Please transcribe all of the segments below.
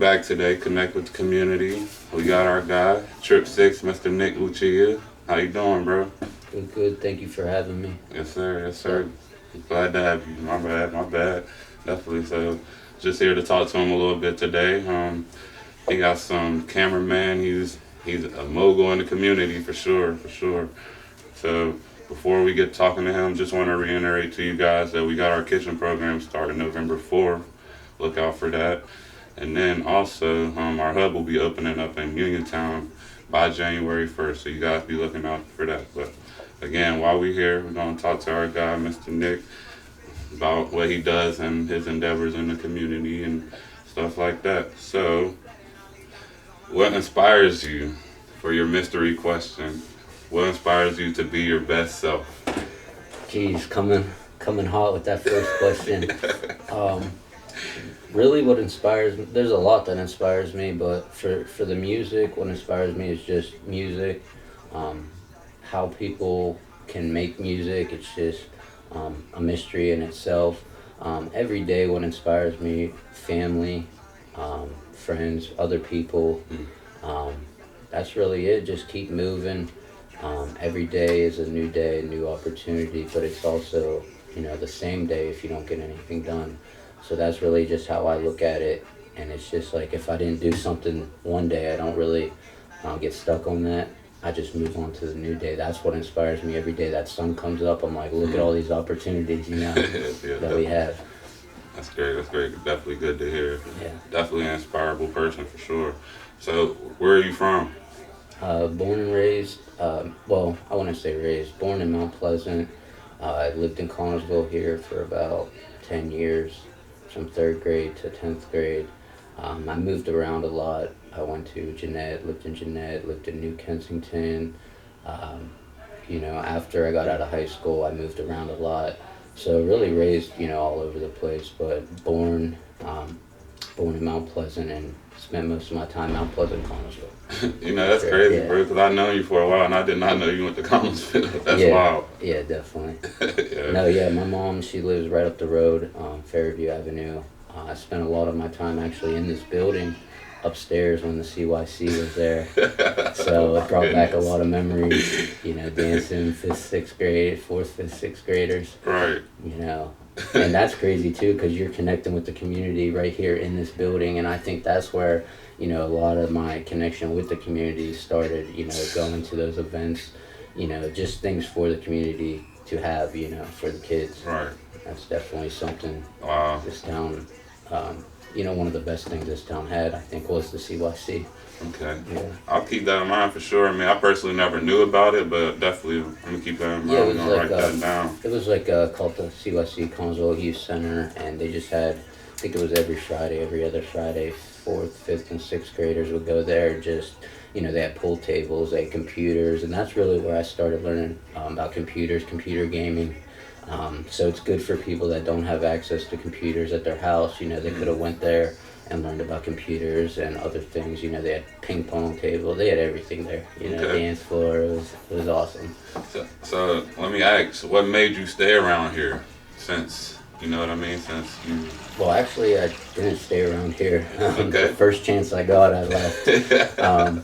back today. Connect with the community. We got our guy, Trip 6, Mr. Nick Lucia. How you doing, bro? Good, good. Thank you for having me. Yes, sir. Yes, sir. Glad to have you. My bad. My bad. Definitely. So, just here to talk to him a little bit today. He got some cameraman. He's a mogul in the community for sure. For sure. So, before we get talking to him, just want to reiterate to you guys that we got our kitchen program starting November 4th. Look out for that. And then also, our hub will be opening up in Uniontown by January 1st. So you guys be looking out for that. But again, while we're here, we're going to talk to our guy, Mr. Nick, about what he does and his endeavors in the community and stuff like that. So, what inspires you for your mystery question? What inspires you to be your best self? Geez, coming hot with that first question. Really, what inspires me? There's a lot that inspires me, but for the music, what inspires me is just music. How people can make music, it's just a mystery in itself. Every day, what inspires me, family, friends, other people. That's really it. Just keep moving. Every day is a new opportunity, but it's also, the same day if you don't get anything done. So that's really just how I look at it. And it's just like, if I didn't do something one day, I don't get stuck on that. I just move on to the new day. That's what inspires me every day. That sun comes up, I'm like, look at all these opportunities, that we have. That's great. That's great. Definitely good to hear. Yeah. Definitely an inspirable person for sure. So, where are you from? Born and raised, well, I wouldn't say raised, born in Mount Pleasant. I lived in Connellsville here for about 10 years, from 3rd grade to 10th grade. I moved around a lot. I went to Jeanette, lived in New Kensington. After I got out of high school, I moved around a lot. So really raised, all over the place, but born in Mount Pleasant and spent most of my time in Mount Pleasant, Connellsville. That's crazy, yeah. bro, because I've known you for a while and I did not know you went to Connellsville. That's yeah, wild. Yeah, definitely. Yeah. No, yeah, my mom, she lives right up the road, Fairview Avenue. I spent a lot of my time actually in this building upstairs when the CYC was there. So it brought back a lot of memories, dancing 4th, 5th, 6th graders. Right. And that's crazy too, because you're connecting with the community right here in this building. And I think that's where, a lot of my connection with the community started, going to those events, just things for the community to have, for the kids. Right. That's definitely something. Wow. This town, one of the best things this town had, I think, was the CYC. Okay. Yeah. I'll keep that in mind for sure. I mean, I personally never knew about it, but definitely I'm going to keep that in mind. Yeah, I'm going to write that down. It was called the CYC, Connellsville Youth Center, and they just had, I think it was every other Friday, 4th, 5th, and 6th graders would go there. Just, they had pool tables, they had computers, and that's really where I started learning about computers, computer gaming. So it's good for people that don't have access to computers at their house. They could have went there and learned about computers and other things. They had ping pong table, they had everything there. Okay. Dance floor. It was awesome. So let me ask, what made you stay around here since, since you... Well, actually, I didn't stay around here. Okay. The first chance I got, I left. Joined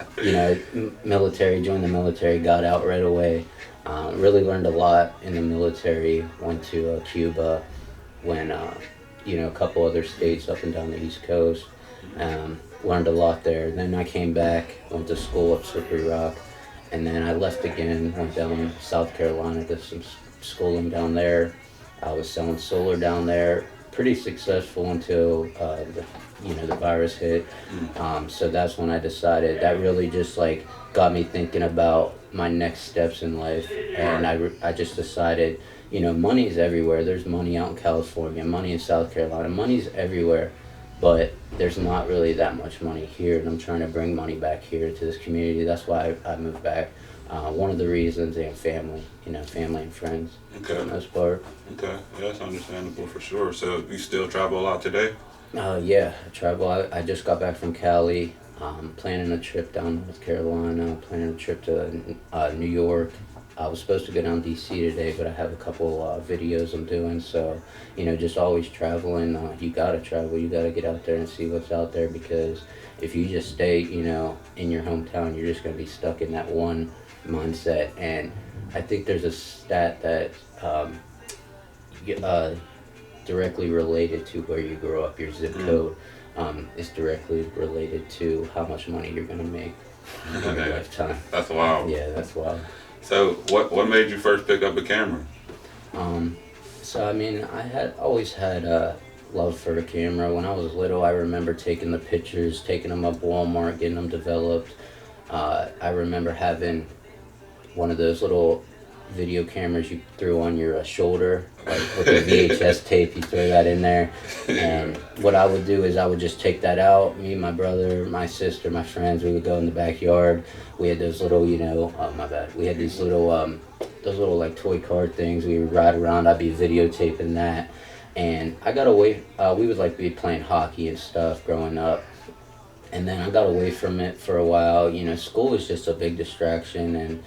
the military, got out right away. Really learned a lot in the military. Went to Cuba, went a couple other states up and down the East Coast. Learned a lot there. Then I came back, went to school up Slippery Rock, and then I left again, went down to South Carolina, did some schooling down there. I was selling solar down there, pretty successful until the virus hit. So that's when I decided, that really just got me thinking about my next steps in life. And I just decided, money's everywhere. There's money out in California, money in South Carolina, money's everywhere, but there's not really that much money here, and I'm trying to bring money back here to this community. That's why I moved back. One of the reasons, and family, family and friends, for the most part. Okay, yeah, that's understandable for sure. So you still travel a lot today? Yeah, I travel. I just got back from Cali, planning a trip down North Carolina, planning a trip to New York, I was supposed to go down DC today, but I have a couple videos I'm doing. So, just always traveling. You gotta travel. You gotta get out there and see what's out there, because if you just stay, in your hometown, you're just gonna be stuck in that one mindset. And I think there's a stat that directly related to where you grow up, your zip code. Is directly related to how much money you're gonna make in your lifetime. That's wild. Yeah, that's wild. So what made you first pick up a camera? So I mean, I had always had a love for a camera. When I was little, I remember taking the pictures, taking them up Walmart, getting them developed. I remember having one of those little video cameras you threw on your shoulder, like with the VHS tape. You throw that in there, and what I would do is I would just take that out. Me, my brother, my sister, my friends, we would go in the backyard. We had those little, oh my bad. We had these little, those little like toy car things. We would ride around. I'd be videotaping that, and I got away. We would like be playing hockey and stuff growing up. And then I got away from it for a while. School was just a big distraction, and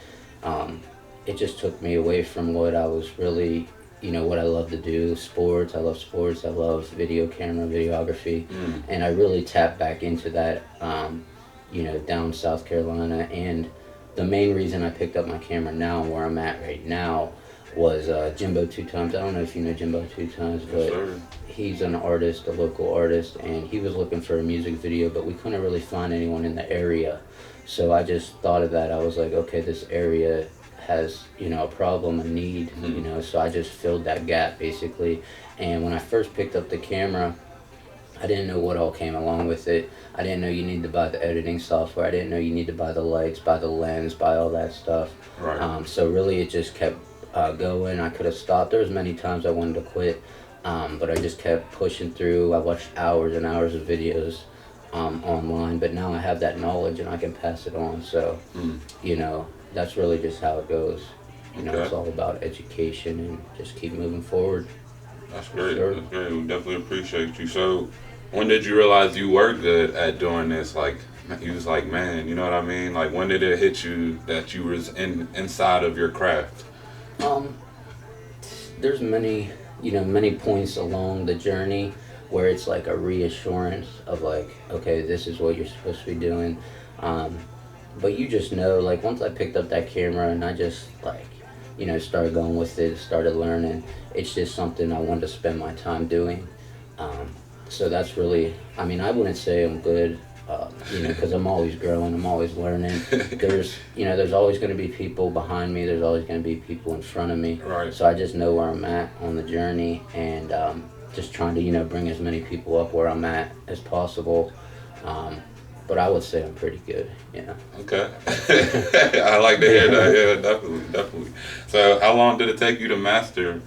it just took me away from what I was really, what I love to do. Sports. I love sports. I love video camera, videography. And I really tapped back into that, down South Carolina. And the main reason I picked up my camera now, where I'm at right now, was Jimbo Two Times. I don't know if you know Jimbo Two Times, but he's an artist, a local artist, and he was looking for a music video, but we couldn't really find anyone in the area. So I just thought of that. I was like, okay, this area has, a problem, a need, so I just filled that gap basically. And when I first picked up the camera, I didn't know what all came along with it. I didn't know you need to buy the editing software. I didn't know you need to buy the lights, buy the lens, buy all that stuff. Right. So really it just kept going. I could have stopped. There was many times I wanted to quit, but I just kept pushing through. I watched hours and hours of videos online, but now I have that knowledge and I can pass it on. So, that's really just how it goes. It's all about education and just keep moving forward. That's great. Sure. That's great. We definitely appreciate you. So, when did you realize you were good at doing this? Like, you was like, man, you know what I mean? Like, when did it hit you that you was inside of your craft? There's many points along the journey where it's like a reassurance of like, okay, this is what you're supposed to be doing. But you just know, like, once I picked up that camera and I just, like, started going with it, started learning, it's just something I wanted to spend my time doing. So that's really, I mean, I wouldn't say I'm good, because I'm always growing, I'm always learning. There's always going to be people behind me, there's always going to be people in front of me. Right. So I just know where I'm at on the journey, and just trying to, bring as many people up where I'm at as possible. But I would say I'm pretty good, Okay. I like to hear that. Yeah, definitely. So how long did it take you to master?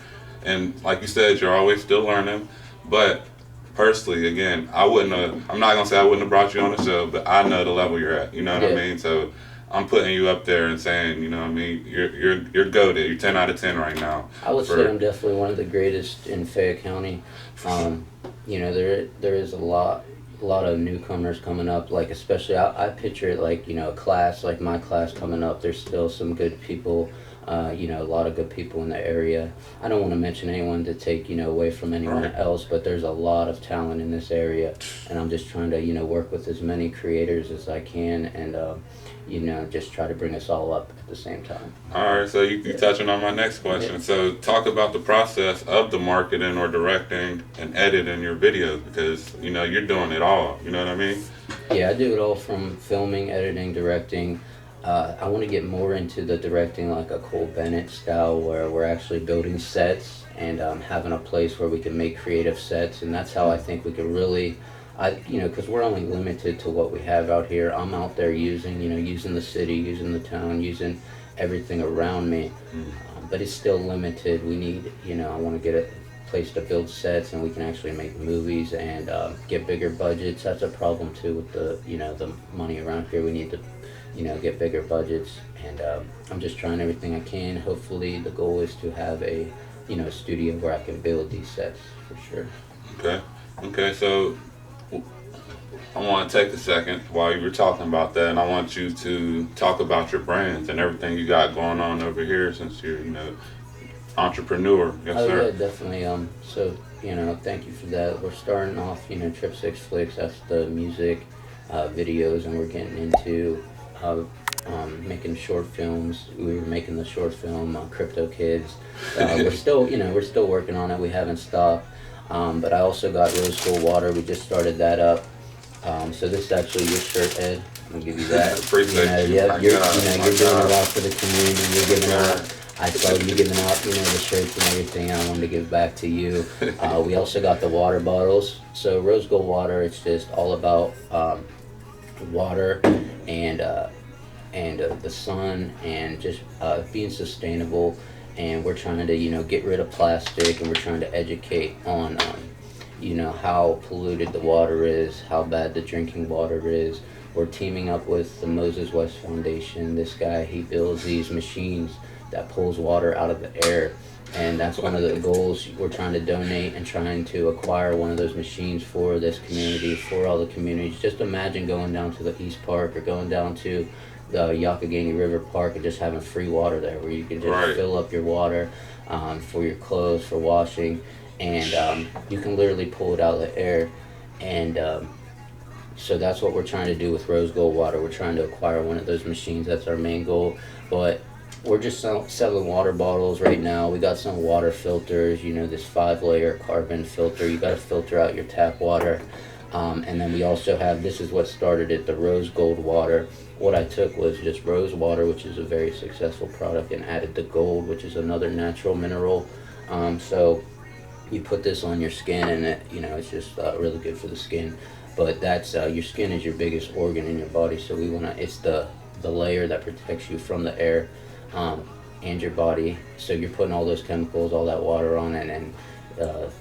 And like you said, you're always still learning. But personally, again, I'm not going to say I wouldn't have brought you on the show, but I know the level you're at. You know what I mean? So I'm putting you up there and saying, you know what I mean, you're goated. You're 10 out of 10 right now. I would say I'm definitely one of the greatest in Fayette County. There is a lot of newcomers coming up, like especially I picture it like, a class like my class coming up. There's still some good people, a lot of good people in the area. I don't want to mention anyone to take, away from anyone else, but there's a lot of talent in this area, and I'm just trying to, work with as many creators as I can, and, just try to bring us all up at the same time. All right, so you're touching on my next question. Yeah. So talk about the process of the marketing or directing and editing your videos, because, you're doing it all, you know what I mean? Yeah, I do it all from filming, editing, directing. I want to get more into the directing like a Cole Bennett style, where we're actually building sets and having a place where we can make creative sets, and that's how I think we can really, because we're only limited to what we have out here. I'm out there using the city, using the town, using everything around me, but it's still limited. We need, I want to get a place to build sets, and we can actually make movies and get bigger budgets. That's a problem too with the money around here. We need to get bigger budgets, and I'm just trying everything I can. Hopefully the goal is to have a studio where I can build these sets for sure. Okay, so I want to take a second while you were talking about that, and I want you to talk about your brands and everything you got going on over here since you're, entrepreneur. Yes, Oh sir. yeah, definitely. So thank you for that. We're starting off, Trip Six Flicks. That's the music, videos, and we're getting into making short films. We were making the short film Crypto Kids. We're still working on it. We haven't stopped. But I also got Rose Gold Water. We just started that up. So this is actually your shirt, Ed. I'll give you that. Appreciate you. Yeah, My you're God, my you're doing a God. lot for the community. You're giving Yes, out. I saw you giving out, the shirts and everything. I wanted to give back to you. sir. We also got the water bottles. So Rose Gold Water, it's just all about water and the sun and just being sustainable. And we're trying to get rid of plastic, and we're trying to educate on how polluted the water is, how bad the drinking water is. We're teaming up with the Moses West Foundation. This guy, he builds these machines that pulls water out of the air. And that's one of the goals. We're trying to donate and trying to acquire one of those machines for this community, for all the communities. Just imagine going down to the East Park or going down to the Yakagani River Park and just having free water there where you can just Right. fill up your water for your clothes, for washing. And you can literally pull it out of the air. And so that's what we're trying to do with Rose Gold Water. We're trying to acquire one of those machines. That's our main goal. But we're just selling water bottles right now. We got some water filters, this 5-layer carbon filter. You got to filter out your tap water. And then we also have, this is what started it, the Rose Gold Water. What I took was just rose water, which is a very successful product, and added the gold, which is another natural mineral. So you put this on your skin, and it's just really good for the skin. But that's your skin is your biggest organ in your body, so it's the layer that protects you from the air and your body. So you're putting all those chemicals, all that water on it, and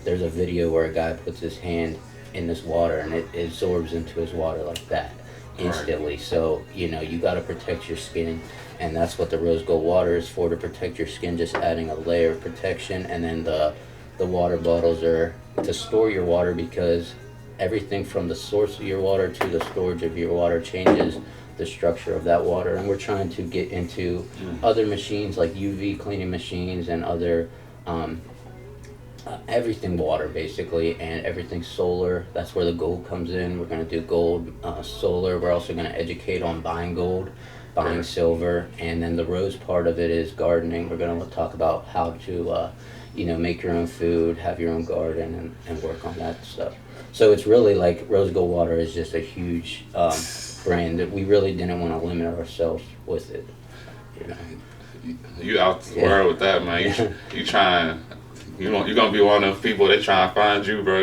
there's a video where a guy puts his hand in this water and it absorbs into his water like that instantly. Right. So you got to protect your skin, and that's what the Rose Gold Water is for, to protect your skin, just adding a layer of protection. And then the water bottles are to store your water, because everything from the source of your water to the storage of your water changes the structure of that water. And we're trying to get into other machines like UV cleaning machines and other everything water basically, and everything solar. That's where the gold comes in. We're going to do gold, solar. We're also going to educate on buying gold, buying silver, and then the rose part of it is gardening. We're going to talk about how to make your own food, have your own garden, and work on that stuff. So it's really like Rose Gold Water is just a huge brand that we really didn't want to limit ourselves with it. You out the world with that, man. You trying. You're gonna be one of those people. They trying to find you, bro.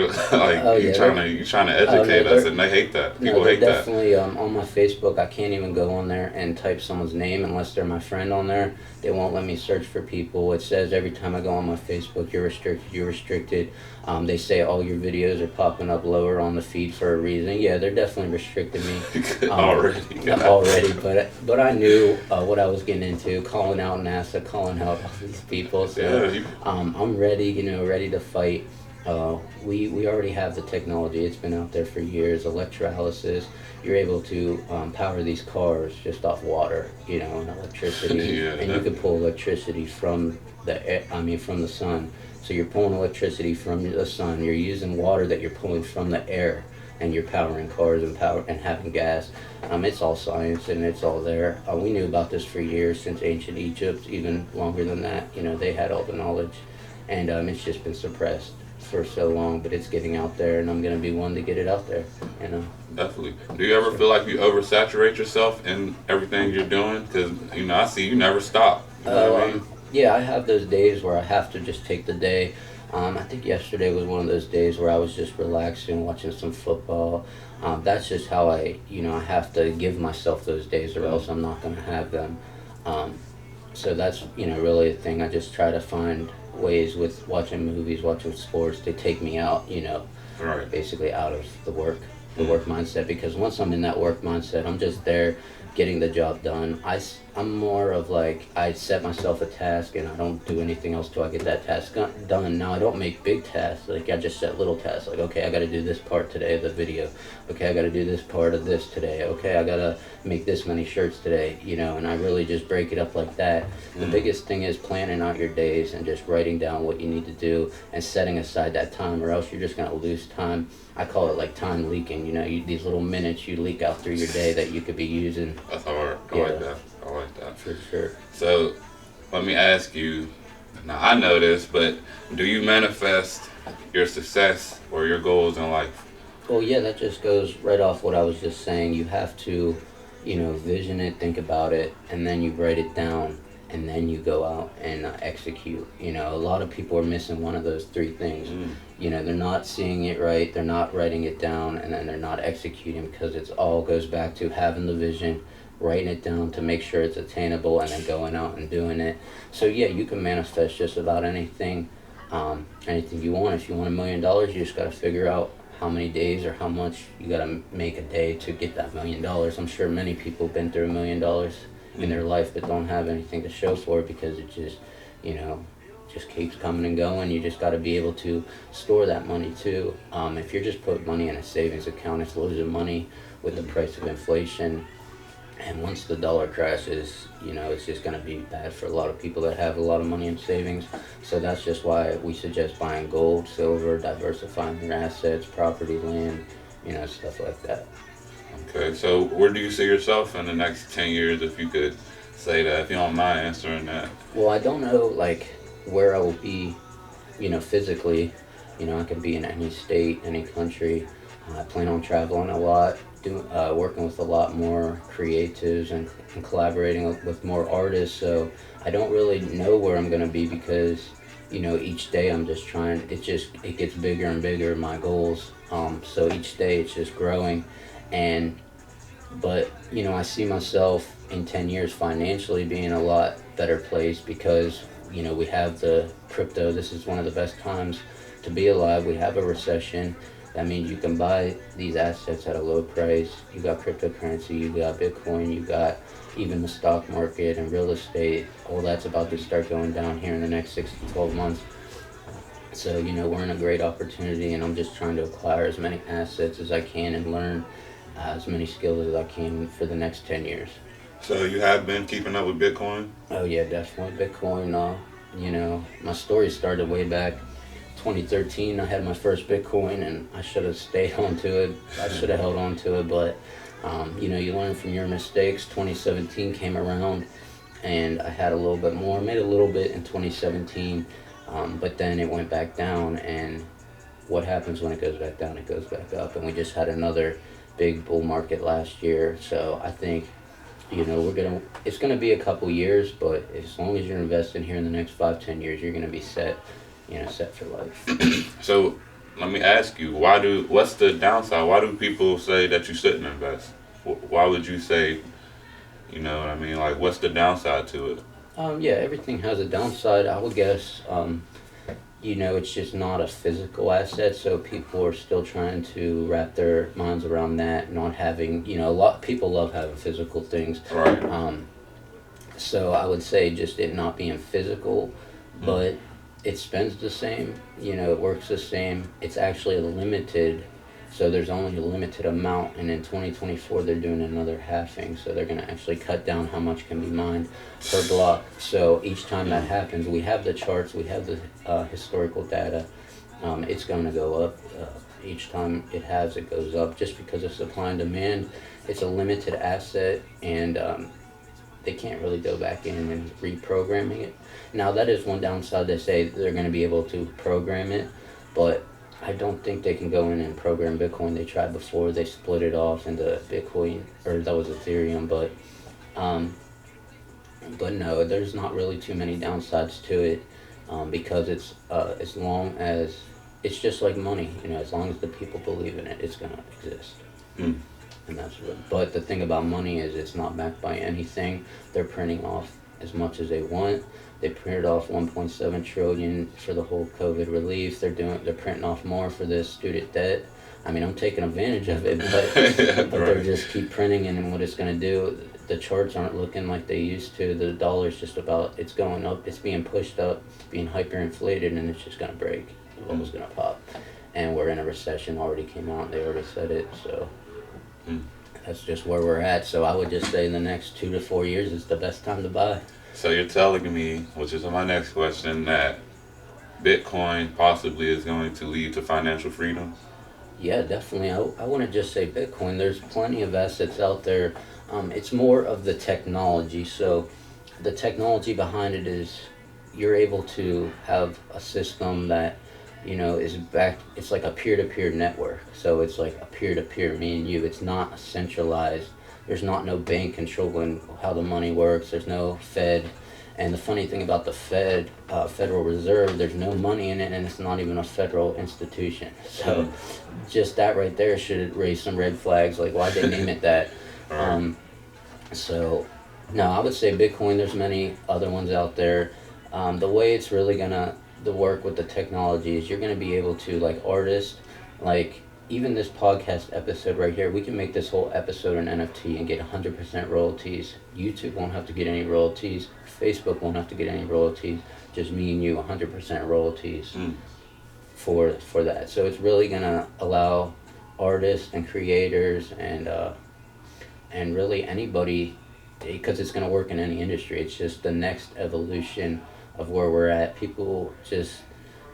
You trying to educate us, and they hate that. People hate that. Definitely. On my Facebook, I can't even go on there and type someone's name unless they're my friend on there. They won't let me search for people. It says every time I go on my Facebook, you're restricted. You're restricted. They say all your videos are popping up lower on the feed for a reason. Yeah, they're definitely restricting me already. But I knew what I was getting into, calling out NASA, calling out all these people. So I'm ready. Ready to fight. We already have the technology. It's been out there for years. Electrolysis. You're able to power these cars just off water, and electricity. And you can pull electricity from from the sun. So you're pulling electricity from the sun. You're using water that you're pulling from the air, and you're powering cars and having gas. It's all science, and it's all there. We knew about this for years, since ancient Egypt, even longer than that. They had all the knowledge, and it's just been suppressed for so long. But it's getting out there, and I'm gonna be one to get it out there. Definitely. Do you ever feel like you oversaturate yourself in everything you're doing? Because I see you never stop. You know what I mean? Yeah, I have those days where I have to just take the day. I think yesterday was one of those days where I was just relaxing, watching some football. That's just how I have to give myself those days, or else I'm not going to have them. So that's, really a thing. I just try to find ways with watching movies, watching sports, to take me out, basically out of the work mindset. Because once I'm in that work mindset, I'm just there getting the job done. I'm more of like, I set myself a task and I don't do anything else till I get that task done. Now I don't make big tasks, like I just set little tasks, like okay, I gotta do this part today of the video, okay, I gotta do this part of this today, okay, I gotta make this many shirts today, and I really just break it up like that. The biggest thing is planning out your days and just writing down what you need to do and setting aside that time, or else you're just gonna lose time. I call it like time leaking. These little minutes you leak out through your day that you could be using. That's hard. I like that. I like that. For sure. So, let me ask you. Now I know this, but do you manifest your success or your goals in life? Well, yeah, that just goes right off what I was just saying. You have to, vision it, think about it, and then you write it down, and then you go out and execute. A lot of people are missing one of those three things. They're not seeing it right, they're not writing it down, and then they're not executing, because it all goes back to having the vision, writing it down to make sure it's attainable, and then going out and doing it. So yeah, you can manifest just about anything, anything you want. If you want $1 million, you just got to figure out how many days or how much you got to make a day to get that $1 million. I'm sure many people have been through $1 million in their life but don't have anything to show for it, because it just just keeps coming and going. You just got to be able to store that money too. If you're just putting money in a savings account, it's losing money with the price of inflation, and once the dollar crashes, it's just going to be bad for a lot of people that have a lot of money in savings. So that's just why we suggest buying gold, silver, diversifying your assets, property, land, stuff like that. Okay, so where do you see yourself in the next 10 years, if you could say that, if you don't mind answering that? Well, I don't know, where I will be, physically. I could be in any state, any country. I plan on traveling a lot, working with a lot more creatives and collaborating with more artists. So I don't really know where I'm going to be, because, each day I'm just trying, it gets bigger and bigger, my goals. So each day it's just growing. But I see myself in 10 years financially being in a lot better place, because we have the crypto. This is one of the best times to be alive. We have a recession. That means you can buy these assets at a low price. You got cryptocurrency, you got Bitcoin, you got even the stock market and real estate. All that's about to start going down here in the next 6 to 12 months. So we're in a great opportunity, and I'm just trying to acquire as many assets as I can and learn as many skills as I can for the next 10 years. So you have been keeping up with Bitcoin? Oh yeah, definitely. Bitcoin, my story started way back 2013. I had my first Bitcoin, and I should have stayed on to it. I should have held on to it, but you learn from your mistakes. 2017 came around, and I had a little bit more, made a little bit in 2017, but then it went back down, and what happens when it goes back down? It goes back up, and we just had another big bull market last year. So I think it's gonna be a couple years, but as long as you're investing here in the next 5-10 years, you're gonna be set for life. So let me ask you, what's the downside? Why do people say that you shouldn't invest? Why would you say, what I mean? What's the downside to it? Yeah, everything has a downside. I would guess, it's just not a physical asset, so people are still trying to wrap their minds around that, not having, a lot of people love having physical things. Right. So I would say just it not being physical, but it spends the same, it works the same. It's actually limited, so there's only a limited amount, and in 2024 they're doing another halving, so they're going to actually cut down how much can be mined per block. So each time that happens, we have the charts, we have the historical data. It's going to go up. Each time it goes up, just because of supply and demand. It's a limited asset, and they can't really go back in and reprogramming it. Now that is one downside. They say they're going to be able to program it, but I don't think they can go in and program Bitcoin. They tried before. They split it off into Bitcoin, or that was Ethereum, but no, there's not really too many downsides to it, because it's as long as it's just like money. As long as the people believe in it, it's going to exist. And that's what. But the thing about money is it's not backed by anything. They're printing off as much as they want. They printed off 1.7 trillion for the whole COVID relief. They're printing off more for this student debt. I mean, I'm taking advantage of it, but Right. they're just keep printing it, and what it's going to do, the charts aren't looking like they used to. The dollar's just about, it's going up, it's being pushed up, being hyperinflated, and it's just going to break. The bubble's going to pop. And we're in a recession, already came out, they already said it, so that's just where we're at. So I would just say in the next 2 to 4 years is the best time to buy. So you're telling me, which is my next question, that Bitcoin possibly is going to lead to financial freedom? Yeah, definitely. I wouldn't just say Bitcoin. There's plenty of assets out there. It's more of the technology. So the technology behind it is you're able to have a system that, is back. It's like a peer-to-peer network. So it's like a peer-to-peer, me and you. It's not centralized. There's not no bank controlling how the money works. There's no Fed. And the funny thing about the Federal Reserve, there's no money in it, and it's not even a federal institution. So just that right there should raise some red flags, like why'd they name it that? So, no, I would say Bitcoin, there's many other ones out there. The way it's really gonna work with the technology is you're gonna be able to, like artists, like even this podcast episode right here, we can make this whole episode an NFT and get 100% royalties. YouTube won't have to get any royalties. Facebook won't have to get any royalties. Just me and you, 100% royalties for that. So it's really gonna allow artists and creators and really anybody, because it's gonna work in any industry. It's just the next evolution of where we're at. People just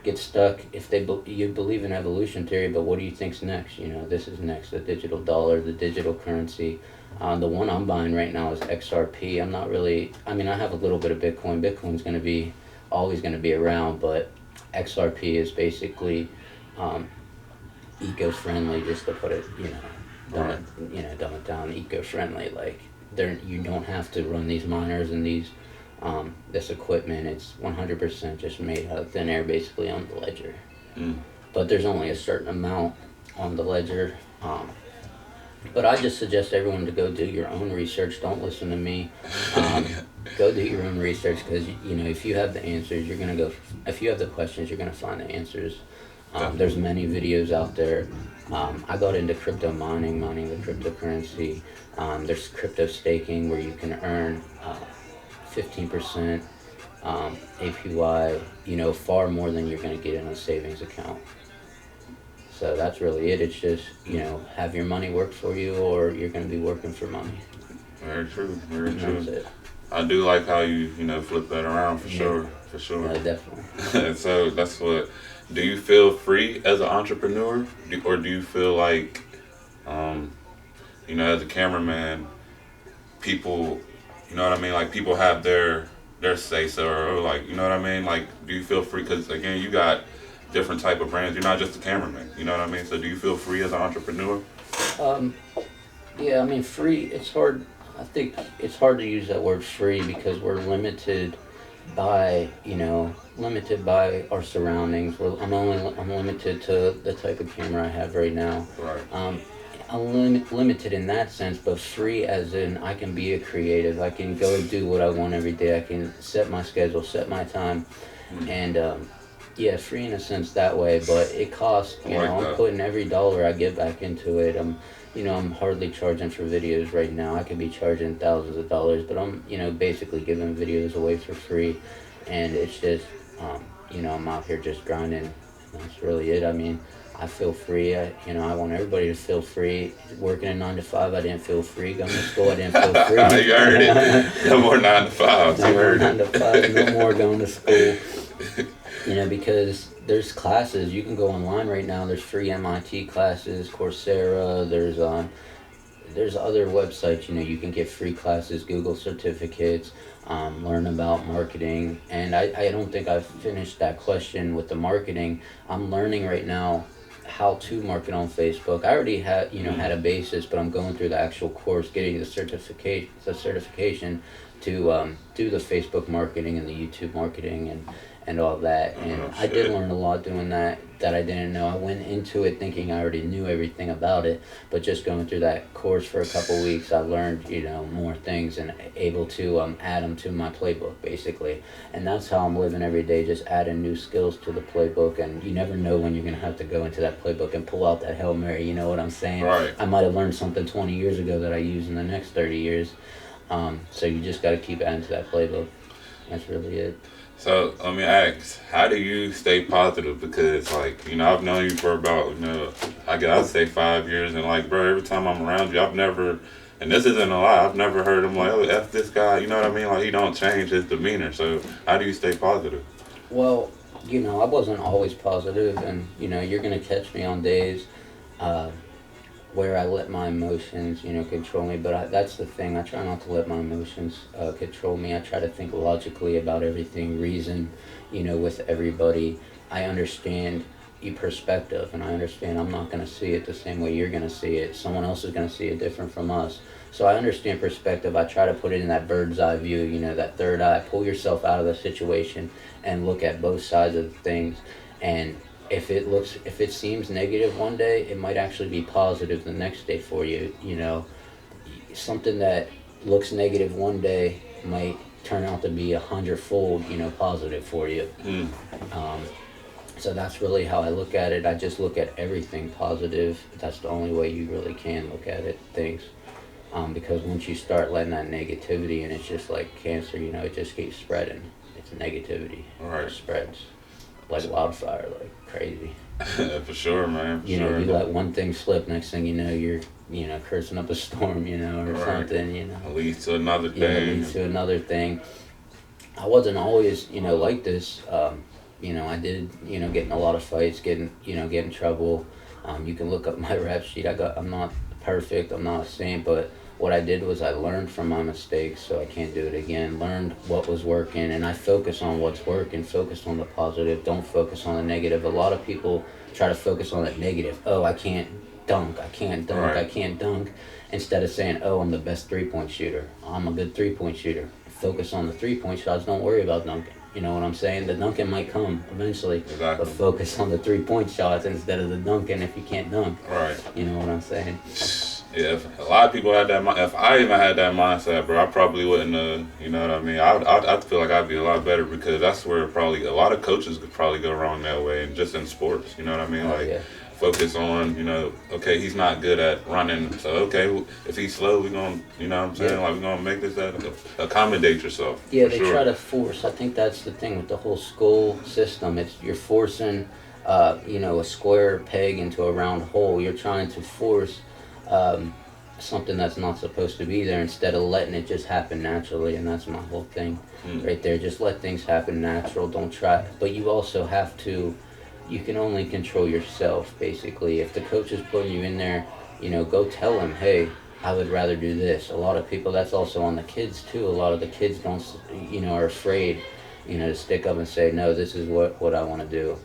get stuck if you believe in evolution theory, but what do you think's next? This is next, the digital dollar, the digital currency. The one I'm buying right now is XRP. I'm not really, I mean, I have a little bit of Bitcoin. Bitcoin's going to be always going to be around, but XRP is basically eco-friendly, just to put it, dumb it down, eco-friendly. Like you don't have to run these miners and this equipment. It's 100% just made out of thin air, basically, on the ledger. But there's only a certain amount on the ledger. But I just suggest everyone to go do your own research. Don't listen to me. Go do your own research, because if you have the answers, you're gonna go. If you have the questions, you're gonna find the answers. There's many videos out there. I got into crypto mining the cryptocurrency. There's crypto staking where you can earn 15% APY, far more than you're going to get in a savings account. So that's really it. It's just, have your money work for you, or you're going to be working for money. Very true, very true. That's it. I do like how you, flip that around for sure. Yeah, definitely. So that's what, do you feel free as an entrepreneur? Or do you feel like, as a cameraman, people, like people have their say-so, or like, like, do you feel free? Because again, you got different type of brands. You're not just a cameraman, So do you feel free as an entrepreneur? Yeah, I mean, free, it's hard. I think it's hard to use that word free, because we're limited by our surroundings. I'm limited to the type of camera I have right now. Right. I'm limited in that sense, but free as in I can be a creative. I can go do what I want every day. I can set my schedule, set my time, and free in a sense that way. But it costs. I'm putting every dollar I get back into it. I'm hardly charging for videos right now. I could be charging thousands of dollars, but I'm basically giving videos away for free, and it's just I'm out here just grinding. That's really it. I mean, I feel free. I want everybody to feel free. Working a 9 to 5, I didn't feel free. Going to school, I didn't feel free. You heard it. No more 9 to 5. No more 9 to 5. No more going to school. Because there's classes. You can go online right now. There's free MIT classes, Coursera. There's other websites. You can get free classes, Google certificates, learn about marketing. And I don't think I've finished that question with the marketing. I'm learning right now how to market on Facebook. I already had a basis, but I'm going through the actual course, getting the certification to do the Facebook marketing and the YouTube marketing, and all that. And Oh, I did shit. learn a lot doing that I didn't know. I went into it thinking I already knew everything about it, but just going through that course for a couple weeks, I learned, more things and able to add them to my playbook, basically. And that's how I'm living every day, just adding new skills to the playbook. And you never know when you're going to have to go into that playbook and pull out that Hail Mary, you know what I'm saying? Right. I might have learned something 20 years ago that I use in the next 30 years. So you just got to keep adding to that playbook. That's really it. So let me ask, how do you stay positive? Because like, I've known you for about, I guess I'd say 5 years, and like, bro, every time I'm around you, I've never, and this isn't a lie, I've never heard him like, oh, F this guy, you know what I mean? Like, he don't change his demeanor. So how do you stay positive? Well, I wasn't always positive, and you're gonna catch me on days uh, where I let my emotions, control me. But that's the thing. I try not to let my emotions control me. I try to think logically about everything, reason, with everybody. I understand your perspective, and I understand I'm not going to see it the same way you're going to see it. Someone else is going to see it different from us. So I understand perspective. I try to put it in that bird's eye view, that third eye. Pull yourself out of the situation and look at both sides of the things. And if it seems negative one day, it might actually be positive the next day for you. Something that looks negative one day might turn out to be 100-fold, positive for you. Mm. Um, so that's really how I look at it. I just look at everything positive. That's the only way you really can look at it, things. Because once you start letting that negativity, and it's just like cancer, it just keeps spreading. It's negativity. Right. It spreads like wildfire, like crazy. For sure, man. For sure. You let one thing slip, next thing you know, you're, cursing up a storm, or Right. something, It leads to another Yeah, it thing. leads to another thing. I wasn't always, like this. I did, get in a lot of fights, get in trouble. You can look up my rap sheet. I'm not perfect, I'm not a saint, but what I did was I learned from my mistakes, so I can't do it again. Learned what was working, and I focus on what's working, focus on the positive, don't focus on the negative. A lot of people try to focus on the negative. Oh, I can't dunk, I can't dunk, Right. I can't dunk. Instead of saying, oh, I'm the best three-point shooter, I'm a good three-point shooter. Focus on the three-point shots, don't worry about dunking. You know what I'm saying? The dunking might come eventually, Exactly. but focus on the three-point shots instead of the dunking if you can't dunk. Right. You know what I'm saying? Yeah, if a lot of people had that. If I even had that mindset, bro, I probably wouldn't. You know what I mean? I'd feel like I'd be a lot better, because that's where probably a lot of coaches could probably go wrong that way, and just in sports. You know what I mean? Oh, Like, yeah. focus on, okay, he's not good at running, so okay, if he's slow, we're gonna, you know what I'm saying? Yeah. Like, we're gonna make this that, accommodate yourself. Yeah, for they sure. try to force. I think that's the thing with the whole school system. It's you're forcing, a square peg into a round hole. You're trying to force um, something that's not supposed to be there instead of letting it just happen naturally. And that's my whole thing, Mm. right there. Just let things happen natural. Don't try. But you also have to. You can only control yourself, basically. If the coach is putting you in there, go tell him, hey, I would rather do this. A lot of people, that's also on the kids too. A lot of the kids don't, are afraid, to stick up and say, no, this is what I want to do.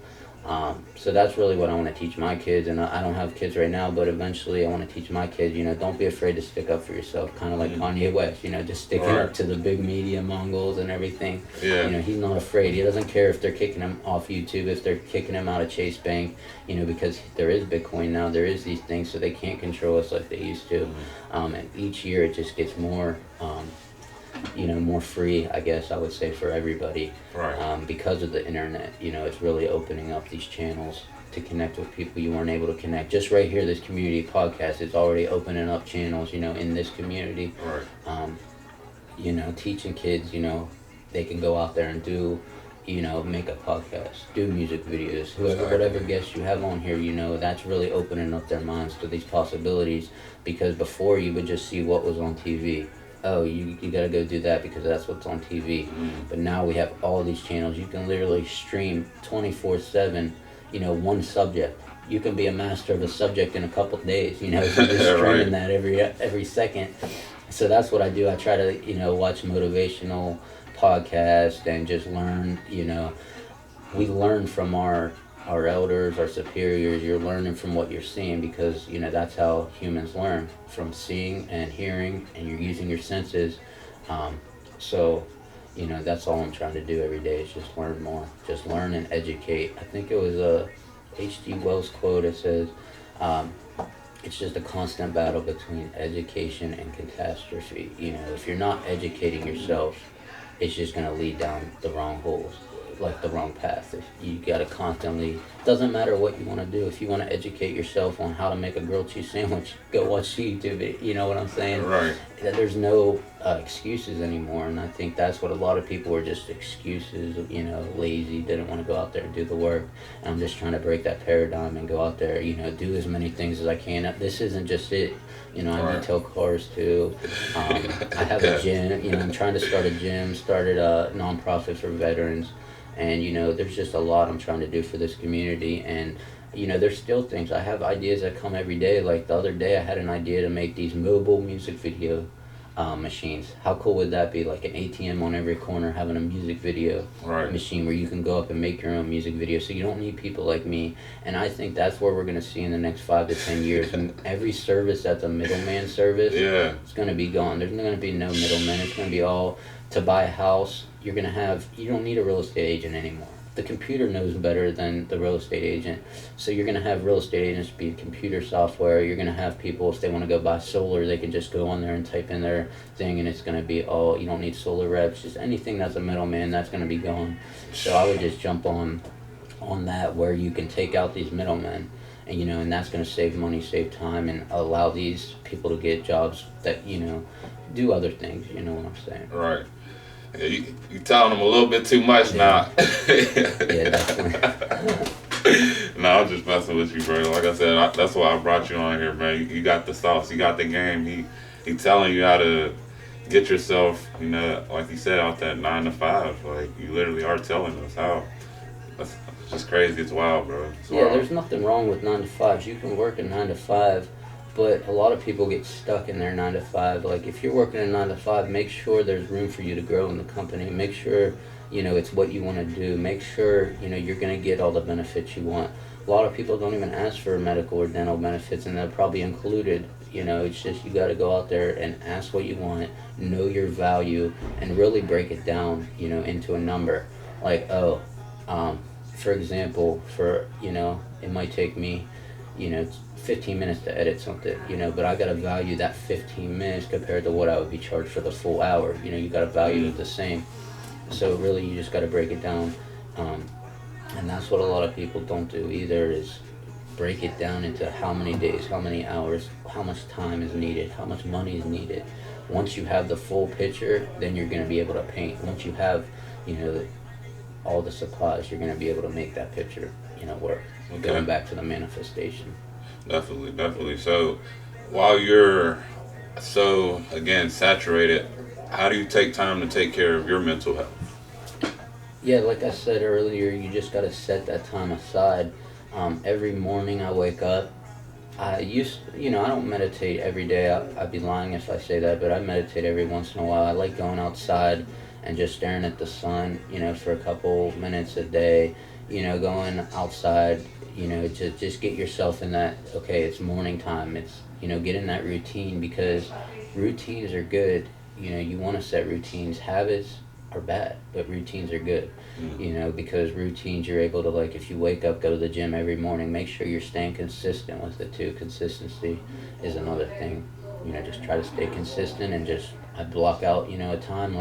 So that's really what I want to teach my kids. And I don't have kids right now, but eventually I want to teach my kids, don't be afraid to stick up for yourself. Kind of like Kanye West, just sticking Right. up to the big media Mongols and everything. Yeah. He's not afraid. He doesn't care if they're kicking him off YouTube, if they're kicking him out of Chase Bank, because there is Bitcoin now, there is these things, so they can't control us like they used to. And each year it just gets more, more free, I guess I would say, for everybody. Right. Because of the internet, it's really opening up these channels to connect with people you weren't able to connect. Just right here, this community podcast is already opening up channels, in this community. Right. Teaching kids, they can go out there and do, make a podcast, do music videos, whatever guests you have on here, that's really opening up their minds to these possibilities, because before you would just see what was on TV. Oh, you gotta go do that because that's what's on TV. But now we have all these channels. You can literally stream 24/7, one subject. You can be a master of a subject in a couple of days, if you're just streaming that every second. So that's what I do. I try to, watch motivational podcasts and just learn, we learn from our elders, our superiors. You're learning from what you're seeing, because that's how humans learn, from seeing and hearing, and you're using your senses. So That's all I'm trying to do every day is just learn more, just learn and educate. I think it was a H.G. Wells quote. It says, um, it's just a constant battle between education and catastrophe. If you're not educating yourself, it's just going to lead down the wrong holes, like the wrong path. If you got to constantly, doesn't matter what you want to do. If you want to educate yourself on how to make a grilled cheese sandwich, go watch YouTube. You know what I'm saying? Right. There's no excuses anymore, and I think that's what a lot of people were, just excuses. Lazy, didn't want to go out there and do the work. And I'm just trying to break that paradigm and go out there. Do as many things as I can. This isn't just it. I Right. detail cars too. I have a gym. I'm trying to start a gym. Started a nonprofit for veterans. And there's just a lot I'm trying to do for this community. And there's still things. I have ideas that come every day. Like the other day I had an idea to make these mobile music video machines. How cool would that be? Like an ATM on every corner having a music video Right. machine where you can go up and make your own music video, so you don't need people like me. And I think that's where we're going to see in the next 5 to 10 years. And every service that's a middleman service, Yeah. it's going to be gone. There's going to be no middlemen. It's going to be all to buy a house. You don't need a real estate agent anymore. The computer knows better than the real estate agent. So you're going to have real estate agents be computer software. You're going to have people, if they want to go buy solar, they can just go on there and type in their thing, and it's going to be, you don't need solar reps. Just anything that's a middleman, that's going to be gone. So I would just jump on that, where you can take out these middlemen. And that's going to save money, save time, and allow these people to get jobs that, do other things. You know what I'm saying? Right. Yeah, you telling them a little bit too much now. Yeah, definitely. No, I'm just messing with you, bro. Like I said, that's why I brought you on here, man. You got the sauce, you got the game. He telling you how to get yourself, like you said, out that 9 to 5. Like you literally are telling us how. That's just crazy. It's wild, bro. It's wild. There's nothing wrong with 9 to 5s. You can work a 9 to 5. But a lot of people get stuck in their 9 to 5. Like if you're working a 9 to 5, make sure there's room for you to grow in the company. Make sure, it's what you want to do. Make sure, you're going to get all the benefits you want. A lot of people don't even ask for medical or dental benefits, and they're probably included. It's just you got to go out there and ask what you want, know your value, and really break it down, into a number. Like, for example, it might take me, 15 minutes to edit something, but I gotta value that 15 minutes compared to what I would be charged for the full hour. You gotta value it the same. So really, you just gotta break it down, and that's what a lot of people don't do either, is break it down into how many days, how many hours, how much time is needed, how much money is needed. Once you have the full picture, then you're gonna be able to paint. Once you have, all the supplies, you're gonna be able to make that picture, work. Okay. Going back to the manifestation. Definitely. So while you're again saturated, how do you take time to take care of your mental health? Yeah, like I said earlier, you just got to set that time aside. Every morning I wake up, I don't meditate every day. I'd be lying if I say that, but I meditate every once in a while. I like going outside and just staring at the sun, for a couple minutes a day, going outside, to just get yourself in that, okay, it's morning time. It's, get in that routine, because routines are good. You want to set routines. Habits are bad, but routines are good. Because routines, you're able to, like, if you wake up, go to the gym every morning, make sure you're staying consistent with it too. Consistency is another thing. Just try to stay consistent, and I block out, a time,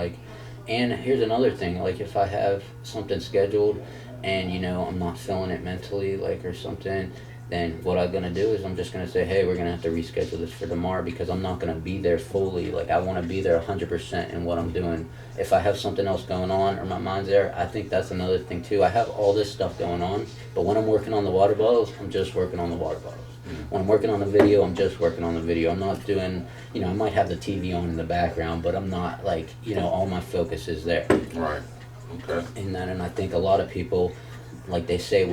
and here's another thing, like if I have something scheduled and, I'm not feeling it mentally, or something, then what I'm going to do is I'm just going to say, hey, we're going to have to reschedule this for tomorrow, because I'm not going to be there fully. I want to be there 100% in what I'm doing. If I have something else going on or my mind's there, I think that's another thing too. I have all this stuff going on, but when I'm working on the water bottles, I'm just working on the water bottles. When I'm working on the video, I'm just working on the video. I'm not doing, I might have the TV on in the background, but I'm not all my focus is there. Right. Okay. And I think a lot of people, they say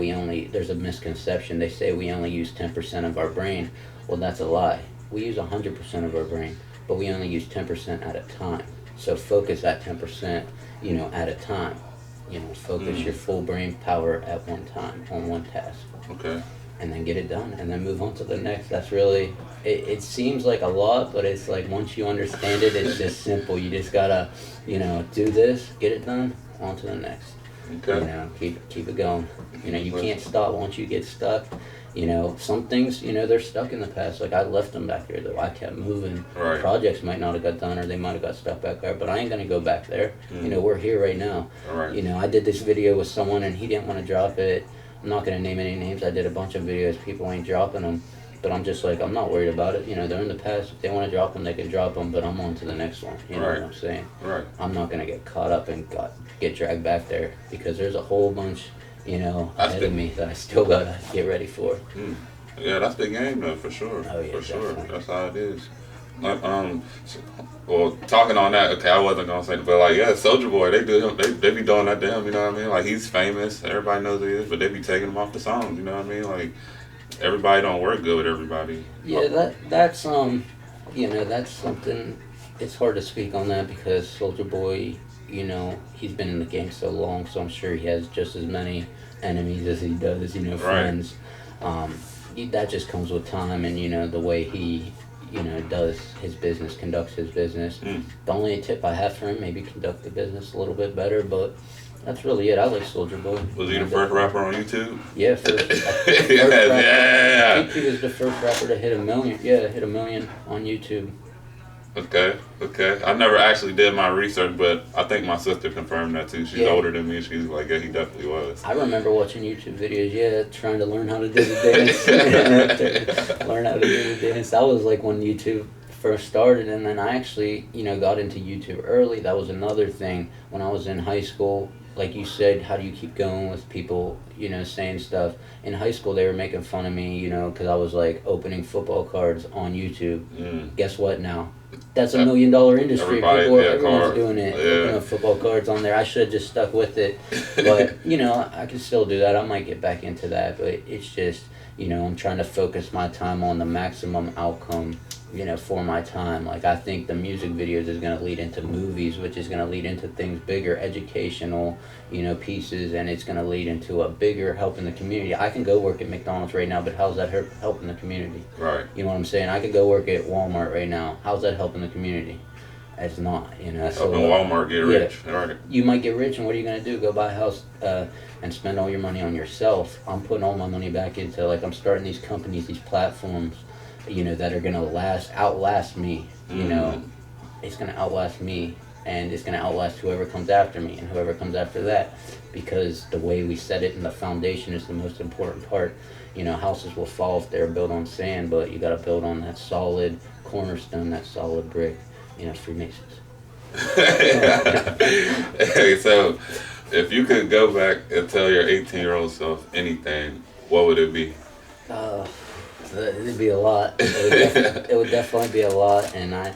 there's a misconception. They say we only use 10% of our brain. Well, that's a lie. We use 100% of our brain, but we only use 10% at a time. So focus that 10%, at a time. Focus your full brain power at one time on one task. Okay. and then get it done and then move on to the next. That's really, it seems like a lot, but it's like once you understand it, it's just simple. You just gotta, do this, get it done, on to the next. Okay. Keep it going. You can't stop once you get stuck. Some things, they're stuck in the past. Like I left them back there though. I kept moving. Right. Projects might not have got done or they might have got stuck back there, but I ain't gonna go back there. We're here right now. All right. I did this video with someone and he didn't want to drop it. I'm not gonna name any names. I did a bunch of videos. People ain't dropping them. But I'm just like, I'm not worried about it. They're in the past. If they want to drop them, they can drop them. But I'm on to the next one. You know what I'm saying? Right. I'm not going to get caught up and get dragged back there because there's a whole bunch, ahead of me that I still got to get ready for. Yeah, that's the game though, for sure. Oh, yeah, for sure. definitely. That's how it is. Like, well, talking on that, okay, I wasn't gonna say, but like, yeah, Soulja Boy, they do him, they be doing that to him, you know what I mean? Like, he's famous, everybody knows who he is, but they be taking him off the songs, you know what I mean? Like, everybody don't work good with everybody. Yeah, that's that's something. It's hard to speak on that because Soulja Boy, he's been in the game so long, so I'm sure he has just as many enemies as he does, friends. That just comes with time and the way he does his business, conducts his business. The only tip I have for him, maybe conduct the business a little bit better, but that's really it. I like Soulja Boy. Was he the first rapper on YouTube? Yeah, first rapper. I think he was the first rapper to hit 1 million. Yeah, hit 1 million on YouTube. Okay. I never actually did my research, but I think my sister confirmed that too. She's older than me. She's like, yeah, he definitely was. I remember watching YouTube videos, trying to learn how to do the dance. Learn how to do the dance. That was like when YouTube first started, and then I actually, got into YouTube early. That was another thing. When I was in high school, like you said, how do you keep going with people, saying stuff? In high school, they were making fun of me, because I was like opening football cards on YouTube. Guess what now? That's $1 million industry. Everyone's doing it. Opening football cards on there. I should have just stuck with it. But, I can still do that. I might get back into that. But it's just, I'm trying to focus my time on the maximum outcome, for my time. Like, I think the music videos is going to lead into movies, which is going to lead into things bigger, educational, pieces, and it's going to lead into a bigger help in the community. I can go work at McDonald's right now, but how's that helping the community? Right. You know what I'm saying? I could go work at Walmart right now. How's that helping the community? It's not, So, helping Walmart get rich. Right. You might get rich, and what are you going to do? Go buy a house and spend all your money on yourself. I'm putting all my money back into, like, I'm starting these companies, these platforms, that are going to outlast me. It's going to outlast me, and it's going to outlast whoever comes after me and whoever comes after that, because the way we set it in the foundation is the most important part. Houses will fall if they're built on sand, but you got to build on that solid cornerstone, that solid brick. Freemasons. Hey, so if you could go back and tell your 18-year-old self anything, what would it be? It'd be a lot. It would definitely be a lot, and I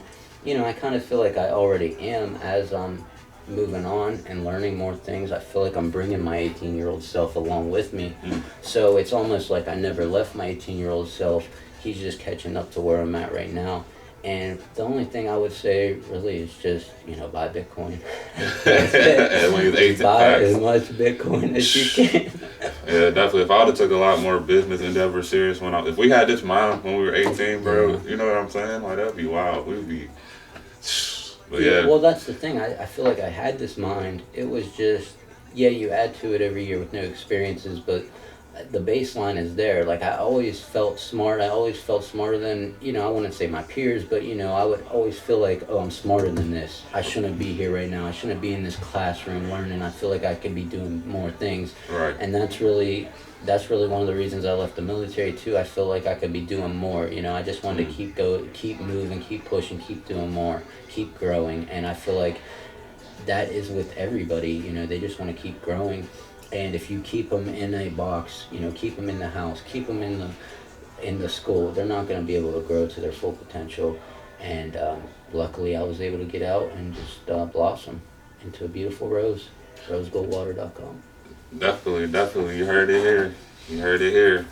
kind of feel like I already am as I'm moving on and learning more things. I feel like I'm bringing my 18-year-old self along with me. So it's almost like I never left my 18-year-old self. He's just catching up to where I'm at right now. And the only thing I would say really is just, buy Bitcoin. Buy as much Bitcoin as you can. Yeah, definitely. If I would have took a lot more business endeavors serious if we had this mind when we were 18, bro, you know what I'm saying? Like, that'd be wild. We'd be, but yeah. Well, that's the thing. I feel like I had this mind. It was just, you add to it every year with new experiences, but the baseline is there. Like, I always felt smart. I always felt smarter than, I wouldn't say my peers, but, I would always feel like, oh, I'm smarter than this. I shouldn't be here right now. I shouldn't be in this classroom learning. I feel like I could be doing more things. Right. And that's really one of the reasons I left the military, too. I feel like I could be doing more. I just wanted to keep moving, keep pushing, keep doing more, keep growing. And I feel like that is with everybody. They just want to keep growing. And if you keep them in a box, keep them in the house, keep them in the school, they're not going to be able to grow to their full potential. And luckily, I was able to get out and just blossom into a beautiful rose. RoseGoldWater.com. Definitely. You heard it here.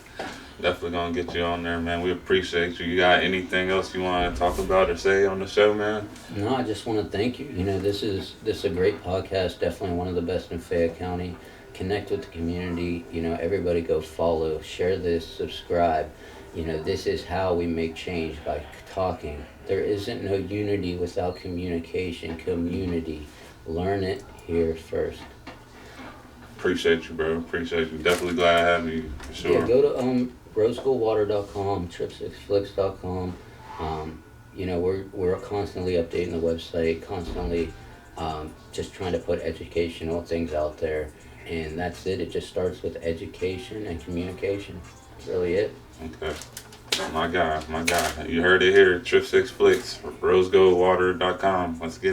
Definitely gonna get you on there, man. We appreciate you. You got anything else you want to talk about or say on the show, man? No, I just want to thank you. This is a great podcast. Definitely one of the best in Fayette County. connect with the community. You know, everybody go follow, share this, subscribe. You know, this is how we make change, by talking. There isn't no unity without communication. Community. Learn it here first. Appreciate you, bro. Appreciate you. Definitely glad to have you, for sure. Yeah, go to rosegolwater.com, trip6flicks.com. You know, we're constantly updating the website, constantly just trying to put educational things out there. And that's it. It just starts with education and communication. That's really it. Okay. My guy, my guy. You heard it here. Trip 6 Flicks, rosegoldwater.com. Let's get it.